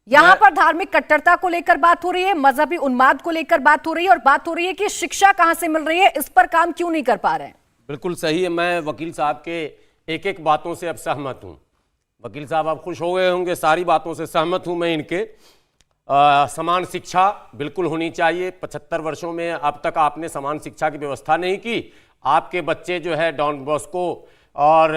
यहाँ पर धार्मिक कट्टरता को लेकर बात हो रही है, मजहबी उन्माद को लेकर बात हो रही है और बात हो रही है कि शिक्षा कहां से मिल रही है, इस पर काम क्यों नहीं कर पा रहे हैं। बिल्कुल सही है। मैं वकील साहब के एक एक बातों से अब सहमत हूं। वकील साहब आप खुश हो गए होंगे, सारी बातों से सहमत हूं मैं इनके। समान शिक्षा बिल्कुल होनी चाहिए। 75 वर्षों में अब तक आपने समान शिक्षा की व्यवस्था नहीं की। आपके बच्चे जो है डॉन बॉस्को और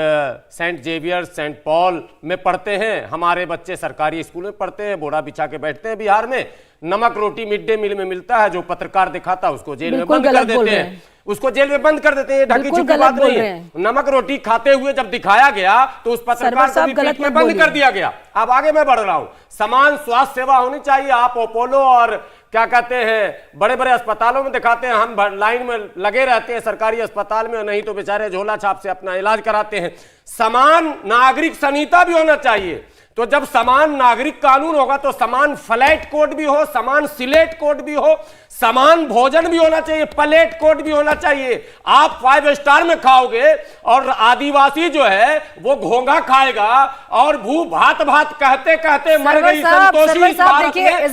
सेंट जेवियर, सेंट पॉल में पढ़ते हैं, हमारे बच्चे सरकारी स्कूल में पढ़ते हैं, बोरा बिछा के बैठते हैं। बिहार में नमक रोटी मिड डे मील में मिलता है, जो पत्रकार दिखाता है उसको जेल में बंद कर देते हैं, उसको जेल में बंद कर देते हैं। ढकी छुपी बात नहीं है। नमक रोटी खाते हुए जब दिखाया गया तो उस पत्रकार को भी पीठ में बंद कर दिया गया। अब आगे मैं बढ़ रहा हूं। समान स्वास्थ्य सेवा होनी चाहिए। आप अपोलो और क्या कहते हैं बड़े बड़े अस्पतालों में दिखाते हैं, हम लाइन में लगे रहते हैं सरकारी अस्पताल में, नहीं तो बेचारे झोला छाप से अपना इलाज कराते हैं। समान नागरिक संहिता भी होना चाहिए। तो जब समान नागरिक कानून होगा तो समान फ्लैट कोड भी हो, समान सिलेट कोड भी हो, समान भोजन भी होना चाहिए, प्लेट कोड भी होना चाहिए। आप 5 स्टार में खाओगे और आदिवासी जो है वो घोंघा खाएगा और भू भात भात कहते कहते मर गई संतोषी। इस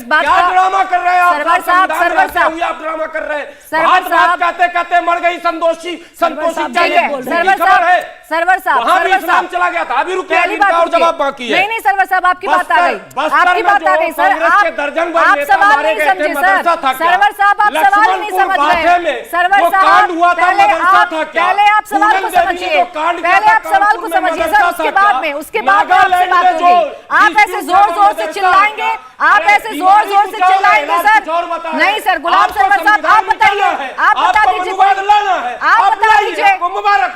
बात क्या ड्रामा कर रहे हैं आप? आप ड्रामा कर रहे हैं। भात भात कहते कहते मर गई संतोषी। सरवर साहब वहां भी इस्लाम चला गया था, अभी रुके और जवाब बाकी है। नहीं सरवर साहब आपकी बात आ गई, आपकी बात आ गई सर। आप सवाल नहीं समझे सर। सरवर साहब आप सवाल नहीं समझ रहे। सरवर साहब पहले आप सवाल को समझिए, पहले आप सवाल को समझिए सर, उसके बाद में आपसे बात होगी। आप ऐसे जोर जोर से चिल्लाएंगे, आप ऐसे जोर जोर से चिल्लाएंगे सर। नहीं सर, गुलाम सरवर साहब आप बताइए, आप बता दीजिए, आप बता दीजिए। मुबारक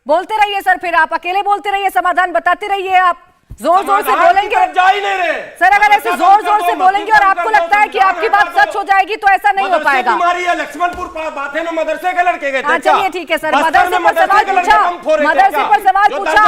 बोलते रहिए सर, फिर आप अकेले बोलते रहिए, समाधान बताते रहिए। आप जोर जोर से बोलेंगे सर, अगर ऐसे जोर जोर से बोलेंगे और आपको लगता है कि आपकी बात सच हो जाएगी तो ऐसा नहीं हो पाएगा। लक्ष्मणपुर बातें में मदरसे के लड़के गए थे। चलिए ठीक है सर, मदरसे पर सवाल पूछा, मदरसे पर सवाल पूछा।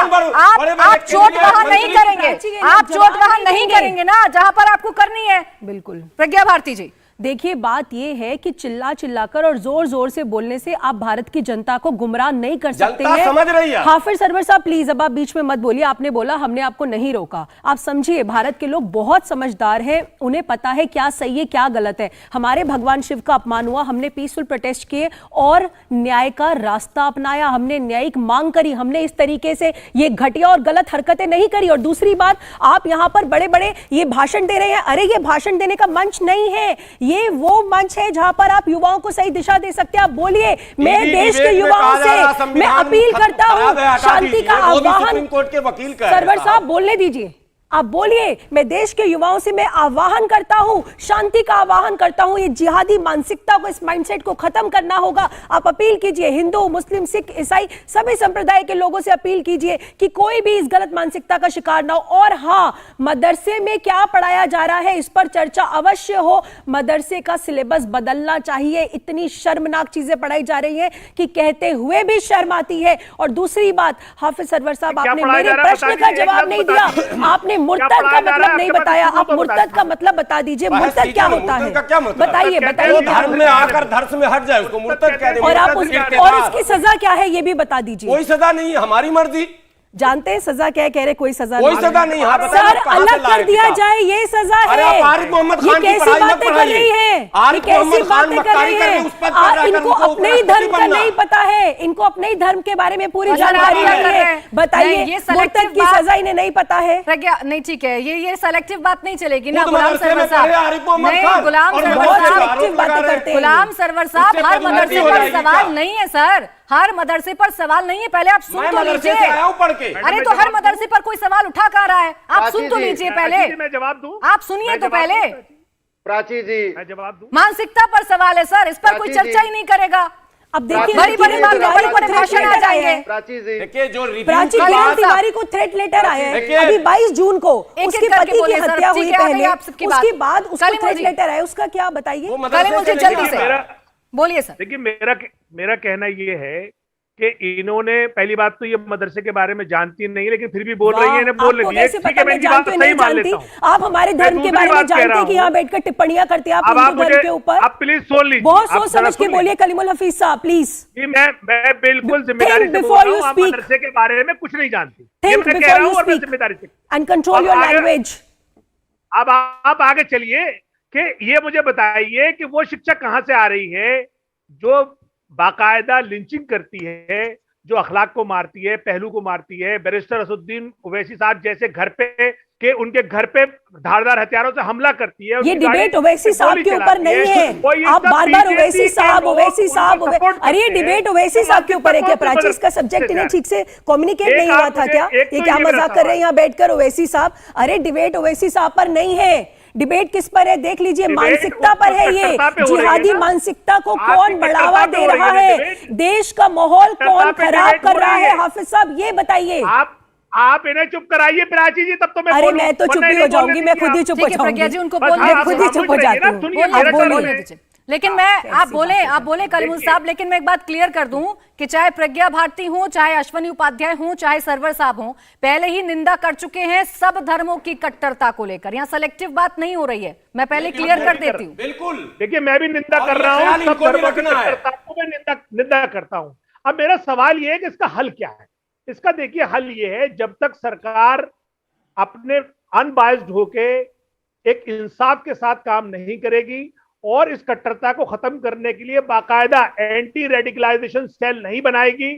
आप चोट वहां नहीं करेंगे, आप चोट वहां नहीं करेंगे ना जहां पर आपको करनी है। बिल्कुल प्रज्ञा भारती जी, देखिए बात यह है कि चिल्ला चिल्लाकर और जोर जोर से बोलने से आप भारत की जनता को गुमराह नहीं कर सकते हैं। समझ रही है। हाफिज सरवर साहब प्लीज अब आप बीच में मत बोलिए। आपने बोला, हमने आपको नहीं रोका। आप समझिए, भारत के लोग बहुत समझदार हैं, उन्हें पता है क्या सही है क्या गलत है। हमारे भगवान शिव का अपमान हुआ, हमने पीसफुल प्रोटेस्ट किए और न्याय का रास्ता अपनाया, हमने न्यायिक मांग करी, हमने इस तरीके से ये घटिया और गलत हरकतें नहीं करी। और दूसरी बात, आप यहां पर बड़े बड़े ये भाषण दे रहे हैं। अरे ये भाषण देने का मंच नहीं है, ये वो मंच है जहां पर आप युवाओं को सही दिशा दे सकते हैं। आप बोलिए, मैं देश के युवाओं से मैं अपील करता हूं, शांति का आह्वान। सुप्रीम कोर्ट के वकील का सरवर साहब बोलने दीजिए, आप बोलिए। मैं देश के युवाओं से मैं आह्वान करता हूं, शांति का आह्वान करता हूं। ये जिहादी मानसिकता को, इस माइंडसेट को खत्म करना होगा। आप अपील कीजिए, हिंदू, मुस्लिम, सिख, ईसाई सभी संप्रदाय के लोगों से अपील कीजिए कि कोई भी इस गलत मानसिकता का शिकार ना हो। और हाँ, मदरसे में क्या पढ़ाया जा रहा है इस पर चर्चा अवश्य हो। मदरसे का सिलेबस बदलना चाहिए। इतनी शर्मनाक चीजें पढ़ाई जा रही है कि कहते हुए भी शर्म आती है। और दूसरी बात, हाफिज सरवर साहब आपने मेरे प्रश्न का जवाब नहीं दिया। आपने मुर्तद का मतलब नहीं बताया। आप मुर्तद का मतलब बता दीजिए, मुर्तद क्या होता है बताइए, बताइए। धर्म में आकर धर्म में हट जाए उसको मुर्तद कह दें। और उसकी सजा क्या है ये भी बता दीजिए। कोई सजा नहीं है, हमारी मर्जी। जानते हैं सजा क्या है? कह रहे कोई सजा कोई सजा नहीं। सर अलग कर दिया जाए, ये सजा है। अरे आप आरिफ मोहम्मद खान की पढ़ाई मत कर रही है, आरिफ मोहम्मद खान मक्कारी करके उस पर इनको अपने ही धर्म का नहीं पता है, इनको अपने ही धर्म के बारे में पूरी जानकारी नहीं है। बताइए, मुर्तद की सजा इन्हें नहीं पता है। प्रज्ञा नहीं, ठीक है, ये सेलेक्टिव बात नहीं चलेगी ना। गुलाम सरवर साहब, गुलाम सरवर साहब, हर मदरसे पर सवाल नहीं है सर, हर मदरसे पर सवाल नहीं है। पहले आप सुन तो लीजिए। अरे तो हर मदरसे पर कोई सवाल उठा कर रहा है, आप सुन तो लीजिए पहले। मैं जवाब दूं? आप सुनिए तो पहले। प्राची जी मैं जवाब दूं? मानसिकता पर सवाल है सर, इस पर कोई चर्चा ही नहीं करेगा। अब देखिए, बड़ी बड़ी बात, बड़े बड़े भाषण आ जाएंगे। प्राची जी देखिए, जो प्राची तिवारी को थ्रेट लेटर आया है अभी 22 जून को, उसके पति की हत्या हुई पहले, उसके बाद उसका थ्रेट लेटर आया, उसका क्या बताइए? मुझे जल्दी से बोलिए सर। देखिए, मेरा कहना ये है कि इन्होंने, पहली बात तो ये मदरसे के बारे में जानती नहीं, लेकिन फिर भी बोल रही है, इन्हें बोल रही है। ठीक है, मैं इनकी बात सही मान लेता हूं। आप हमारे धर्म के बारे में जानते हैं कि यहाँ बैठकर टिप्पणियां करते हैं आप हिंदू धर्म के ऊपर। आप प्लीज सुन लीजिए, बहुत सोच समझ के बोलिए कलीमुल हफीज साहब प्लीज। मैं बिल्कुल जिम्मेदारी से बोल रहा हूं, आप मदरसे के बारे में कुछ नहीं जानती, ये मैं कह रहा हूं और मैं जिम्मेदारी से। And control your language. अब आप आगे चलिए कि ये मुझे बताइए कि वो शिक्षा कहां से आ रही है जो बाकायदा लिंचिंग करती है, जो अखलाक को मारती है, पहलू को मारती है। बैरिस्टर असदुद्दीन ओवैसी साहब जैसे घर पे के उनके घर पे धारदार हथियारों से हमला करती है। ये डिबेट ओवैसी साहब के ऊपर नहीं है। आप बार बार ओवैसी साहब अरे ये डिबेट ओवैसी साहब के ऊपर है क्या प्राची? इसका सब्जेक्ट इन्हें ठीक से कम्युनिकेट नहीं हुआ था क्या? ये क्या मजाक कर रहे हैं यहाँ बैठकर ओवैसी साहब? अरे डिबेट ओवैसी साहब पर नहीं है, डिबेट किस पर है देख लीजिए, मानसिकता पर है। ये जिहादी मानसिकता को कौन बढ़ावा दे रहा है, देश का माहौल कौन खराब कर रहा है? हाफिज साहब ये बताइए। आप इन्हें चुप कराइए प्राची जी, तब तो मैं अरे मैं तो चुप ही हो जाऊंगी, मैं खुद ही चुप हो जाऊंगी, उनको खुद ही चुप हो जाती हूँ। लेकिन मैं आप बोले कलमुल साहब, लेकिन मैं एक बात क्लियर कर दूं कि चाहे प्रज्ञा भारती हो, चाहे अश्वनी उपाध्याय हो, चाहे सरवर साहब हो, पहले ही निंदा कर चुके हैं सब धर्मों की कट्टरता को लेकर। यहाँ सेलेक्टिव बात नहीं हो रही है, मैं पहले क्लियर कर देती हूँ। बिल्कुल, देखिए मैं भी निंदा कर रहा हूँ, सब धर्मों की कट्टरता को मैं निंदा करता हूँ। अब मेरा सवाल ये है कि इसका हल क्या है? इसका देखिए हल ये है, जब तक सरकार अपने अनबायस्ड होके एक इंसाफ के साथ काम नहीं करेगी और इस कट्टरता को खत्म करने के लिए बाकायदा एंटी रेडिकलाइजेशन सेल नहीं बनाएगी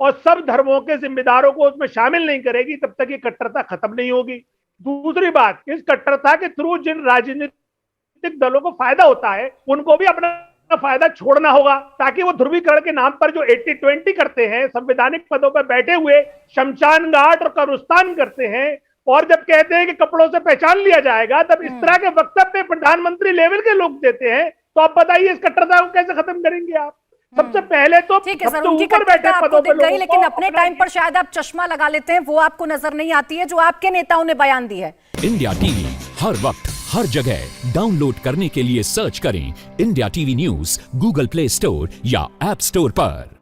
और सब धर्मों के जिम्मेदारों को उसमें शामिल नहीं करेगी, तब तक ये कट्टरता खत्म नहीं होगी। दूसरी बात, इस कट्टरता के थ्रू जिन राजनीतिक दलों को फायदा होता है उनको भी अपना फायदा छोड़ना होगा, ताकि वो ध्रुवीकरण के नाम पर जो 80-20 करते हैं, संवैधानिक पदों पर बैठे हुए शमशान घाट और कब्रिस्तान करते हैं और जब कहते हैं कि कपड़ों से पहचान लिया जाएगा, तब इस तरह के वक्तव्य प्रधानमंत्री लेवल के लोग देते हैं। तो आप बताइए इस कट्टरता को कैसे खत्म करेंगे आप? सबसे पहले तो ठीक है सर, उनकी कट्टरता आपको दिख गई, लेकिन अपने टाइम पर शायद आप चश्मा लगा लेते हैं, वो आपको नजर नहीं आती है जो आपके नेताओं ने बयान दी है। इंडिया टीवी हर वक्त हर जगह डाउनलोड करने के लिए सर्च करें India TV news Google play store या ऐप स्टोर पर।